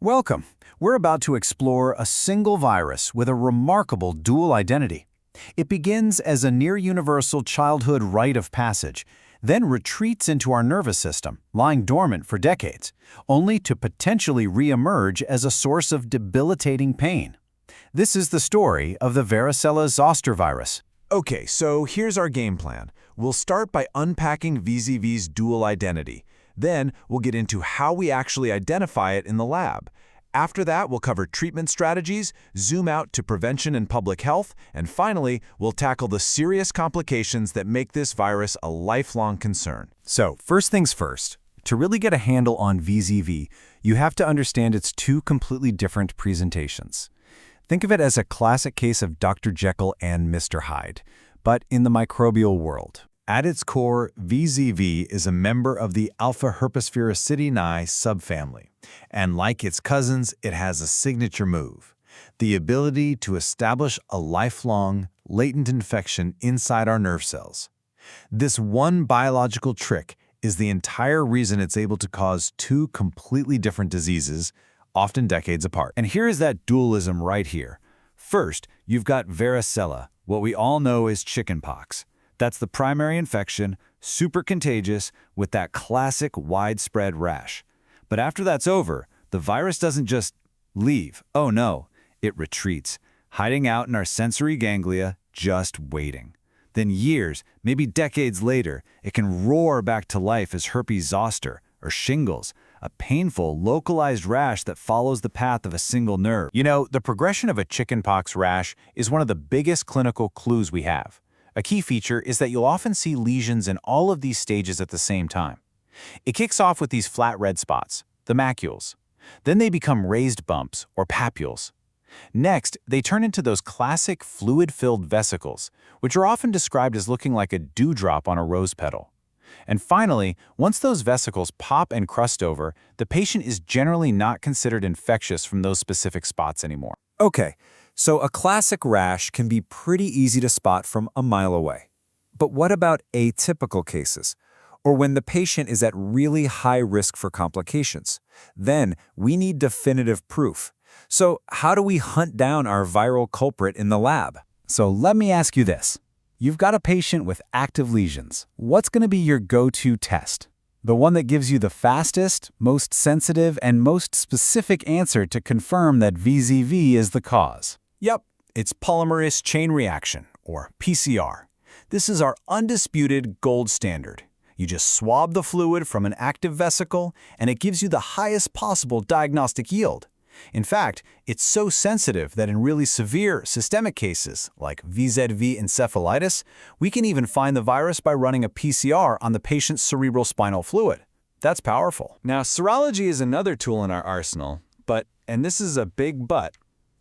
Welcome. We're about to explore a single virus with a remarkable dual identity. It begins as a near-universal childhood rite of passage, then retreats into our nervous system, lying dormant for decades, only to potentially re-emerge as a source of debilitating pain. This is the story of the Varicella Zoster virus. Okay, so here's our game plan. We'll start by unpacking VZV's dual identity. Then we'll get into how we actually identify it in the lab. After that, we'll cover treatment strategies, zoom out to prevention and public health, and finally, we'll tackle the serious complications that make this virus a lifelong concern. So, first things first, to really get a handle on VZV, you have to understand its two completely different presentations. Think of it as a classic case of Dr. Jekyll and Mr. Hyde, but in the microbial world. At its core, VZV is a member of the alpha herpesviricidae subfamily, and like its cousins, it has a signature move, the ability to establish a lifelong, latent infection inside our nerve cells. This one biological trick is the entire reason it's able to cause two completely different diseases, often decades apart. And here is that dualism right here. First, you've got varicella, what we all know as chickenpox. That's the primary infection, super contagious, with that classic widespread rash. But after that's over, the virus doesn't just leave. Oh no, it retreats, hiding out in our sensory ganglia, just waiting. Then years, maybe decades later, it can roar back to life as herpes zoster, or shingles, a painful, localized rash that follows the path of a single nerve. You know, the progression of a chickenpox rash is one of the biggest clinical clues we have. A key feature is that you'll often see lesions in all of these stages at the same time. It kicks off with these flat red spots, the macules. Then they become raised bumps, or papules. Next, they turn into those classic fluid-filled vesicles, which are often described as looking like a dewdrop on a rose petal. And finally, once those vesicles pop and crust over, the patient is generally not considered infectious from those specific spots anymore. Okay, so a classic rash can be pretty easy to spot from a mile away. But what about atypical cases, or when the patient is at really high risk for complications? Then we need definitive proof. So how do we hunt down our viral culprit in the lab? So let me ask you this. You've got a patient with active lesions. What's going to be your go-to test? The one that gives you the fastest, most sensitive, and most specific answer to confirm that VZV is the cause. Yep, it's polymerase chain reaction, or PCR. This is our undisputed gold standard. You just swab the fluid from an active vesicle, and it gives you the highest possible diagnostic yield. In fact, it's so sensitive that in really severe systemic cases, like VZV encephalitis, we can even find the virus by running a PCR on the patient's cerebrospinal fluid. That's powerful. Now, serology is another tool in our arsenal, but, and this is a big but,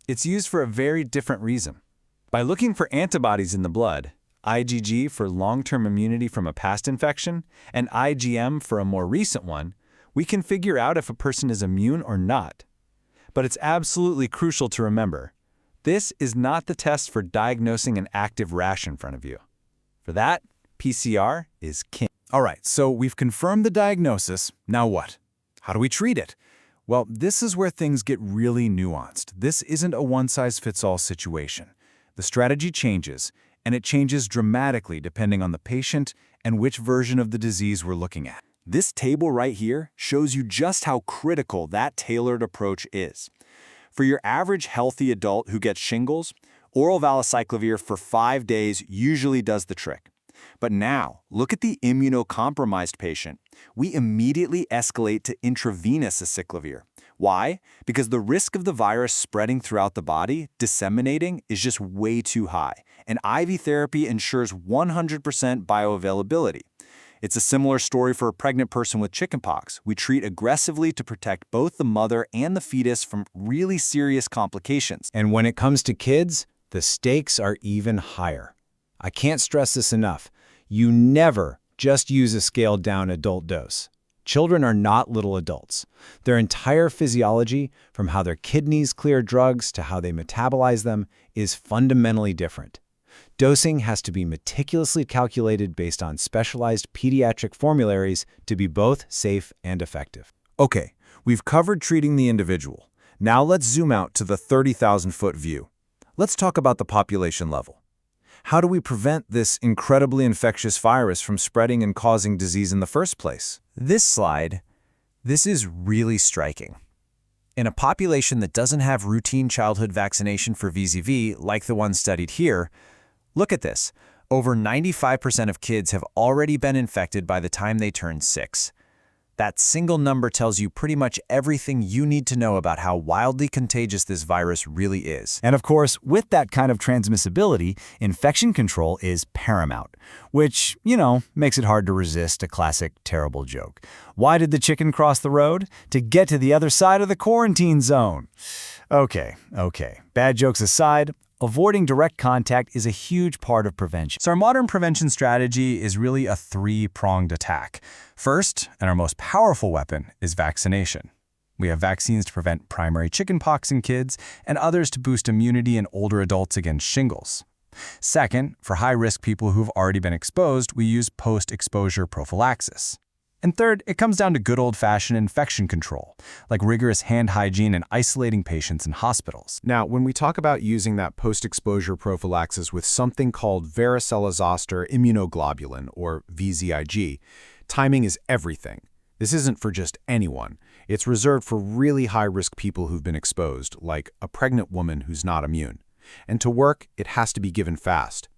it's used for a very different reason. By looking for antibodies in the blood, IgG for long-term immunity from a past infection, and IgM for a more recent one, we can figure out if a person is immune or not. But it's absolutely crucial to remember, this is not the test for diagnosing an active rash in front of you. For that, PCR is king. All right, so we've confirmed the diagnosis. Now what? How do we treat it? Well, this is where things get really nuanced. This isn't a one-size-fits-all situation. The strategy changes, and it changes dramatically depending on the patient and which version of the disease we're looking at. This table right here shows you just how critical that tailored approach is. For your average healthy adult who gets shingles, oral valacyclovir for 5 days usually does the trick. But now, look at the immunocompromised patient. We immediately escalate to intravenous acyclovir. Why? Because the risk of the virus spreading throughout the body, disseminating, is just way too high, and IV therapy ensures 100% bioavailability. It's a similar story for a pregnant person with chickenpox. We treat aggressively to protect both the mother and the fetus from really serious complications. And when it comes to kids, the stakes are even higher. I can't stress this enough. You never just use a scaled-down adult dose. Children are not little adults. Their entire physiology, from how their kidneys clear drugs to how they metabolize them, is fundamentally different. Dosing has to be meticulously calculated based on specialized pediatric formularies to be both safe and effective. Okay, we've covered treating the individual. Now let's zoom out to the 30,000-foot view. Let's talk about the population level. How do we prevent this incredibly infectious virus from spreading and causing disease in the first place? This is really striking. In a population that doesn't have routine childhood vaccination for VZV like the one studied here, look at this. Over 95% of kids have already been infected by the time they turn 6. That single number tells you pretty much everything you need to know about how wildly contagious this virus really is. And of course, with that kind of transmissibility, infection control is paramount, which, makes it hard to resist a classic terrible joke. Why did the chicken cross the road? To get to the other side of the quarantine zone. Okay. Bad jokes aside, avoiding direct contact is a huge part of prevention. So our modern prevention strategy is really a three-pronged attack. First, and our most powerful weapon, is vaccination. We have vaccines to prevent primary chickenpox in kids and others to boost immunity in older adults against shingles. Second, for high-risk people who've already been exposed, we use post-exposure prophylaxis. And third, it comes down to good old-fashioned infection control, like rigorous hand hygiene and isolating patients in hospitals. Now, when we talk about using that post-exposure prophylaxis with something called Varicella Zoster immunoglobulin, or VZIG, timing is everything. This isn't for just anyone. It's reserved for really high-risk people who've been exposed, like a pregnant woman who's not immune. And to work, it has to be given fast.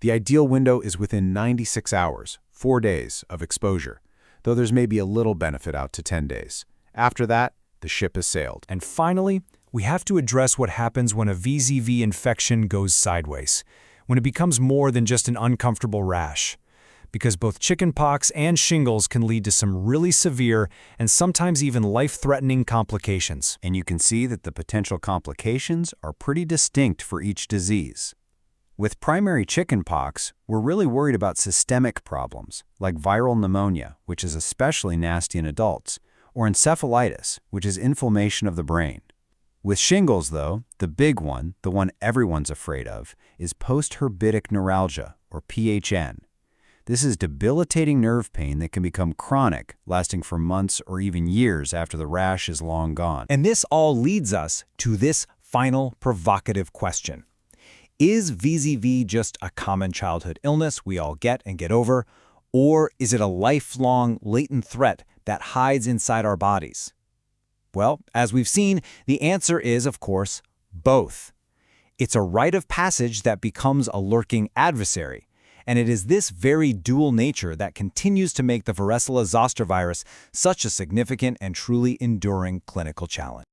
The ideal window is within 96 hours, 4 days, of exposure, though there's maybe a little benefit out to 10 days. After that, the ship has sailed. And finally, we have to address what happens when a VZV infection goes sideways, when it becomes more than just an uncomfortable rash. Because both chickenpox and shingles can lead to some really severe and sometimes even life-threatening complications. And you can see that the potential complications are pretty distinct for each disease. With primary chickenpox, we're really worried about systemic problems, like viral pneumonia, which is especially nasty in adults, or encephalitis, which is inflammation of the brain. With shingles, though, the big one, the one everyone's afraid of, is postherpetic neuralgia, or PHN. This is debilitating nerve pain that can become chronic, lasting for months or even years after the rash is long gone. And this all leads us to this final provocative question. Is VZV just a common childhood illness we all get and get over, or is it a lifelong latent threat that hides inside our bodies? Well, as we've seen, the answer is, of course, both. It's a rite of passage that becomes a lurking adversary, and it is this very dual nature that continues to make the Varicella Zoster virus such a significant and truly enduring clinical challenge.